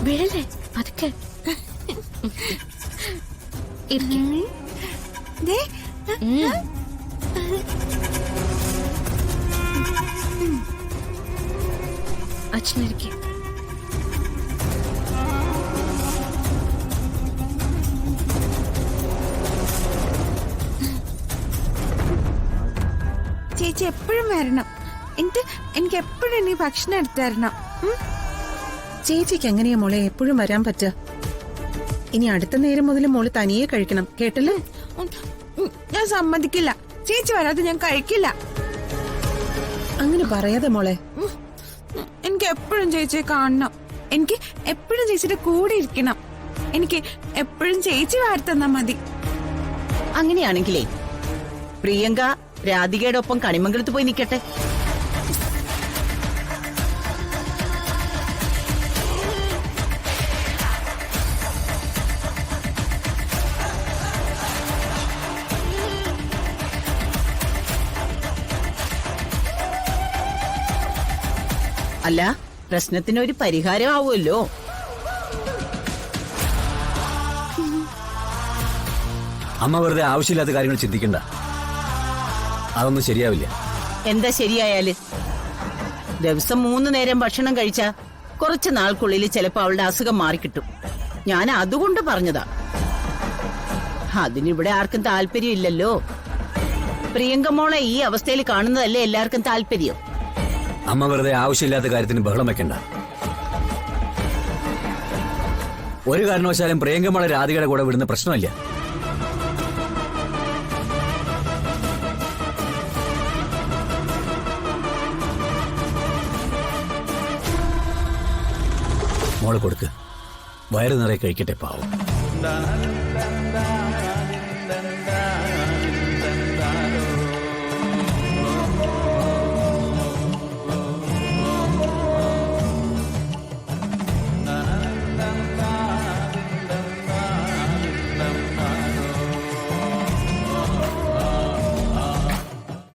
വീഴല്ലേ പതുക്കെ. അച്ഛനിരിക്കെ. ചേച്ചി എപ്പോഴും വരണം. എനിക്ക് എപ്പോഴും നീ ഭക്ഷണം എടുത്തു തരണം. ചേച്ചിക്ക് എങ്ങനെയാ മോളെ എപ്പോഴും വരാൻ പറ്റുക? ഇനി അടുത്ത നേരം മുതൽ മോള് തനിയെ കഴിക്കണം, കേട്ടല്ലോ? ഞാൻ സമ്മതിക്കില്ല. ചേച്ചി വരാതെ ഞാൻ കഴിക്കില്ല. അങ്ങനെ പറയാതെ മോളെ. എനിക്ക് എപ്പോഴും ചേച്ചിയെ കാണണം. എനിക്ക് എപ്പോഴും ചേച്ചിയുടെ കൂടെ ഇരിക്കണം. എനിക്ക് എപ്പോഴും ചേച്ചി വാർത്തന്നാ മതി. അങ്ങനെയാണെങ്കിലേ പ്രിയങ്ക രാധികയുടെ ഒപ്പം കണിമംഗലത്ത് പോയി നിൽക്കട്ടെ. അല്ല, പ്രശ്നത്തിനൊരു പരിഹാരമാവുമല്ലോ. അമ്മ വെറുതെ ആവശ്യമില്ലാത്ത കാര്യങ്ങൾ ചിന്തിക്കണ്ട. അതൊന്നും ശരിയാവില്ല. എന്താ ശരിയായാല്? ദിവസം 3 നേരം ഭക്ഷണം കഴിച്ചാ കുറച്ചു നാൾക്കുള്ളിൽ ചിലപ്പോ അവളുടെ അസുഖം മാറിക്കിട്ടും. ഞാൻ അതുകൊണ്ട് പറഞ്ഞതാ. അതിനിവിടെ ആർക്കും താല്പര്യമില്ലല്ലോ. പ്രിയങ്ക മോളെ ഈ അവസ്ഥയിൽ കാണുന്നതല്ലേ എല്ലാവർക്കും താല്പര്യം. അമ്മ വെറുതെ ആവശ്യമില്ലാത്ത കാര്യത്തിന് ബഹളം വെക്കണ്ട. ഒരു കാരണവശാലും പ്രിയങ്കമ്മളെ രാധികയുടെ കൂടെ വിടുന്ന പ്രശ്നമില്ല. മോള് കൊടുക്ക്, വയറ് നിറയെ കഴിക്കട്ടെ പാവം.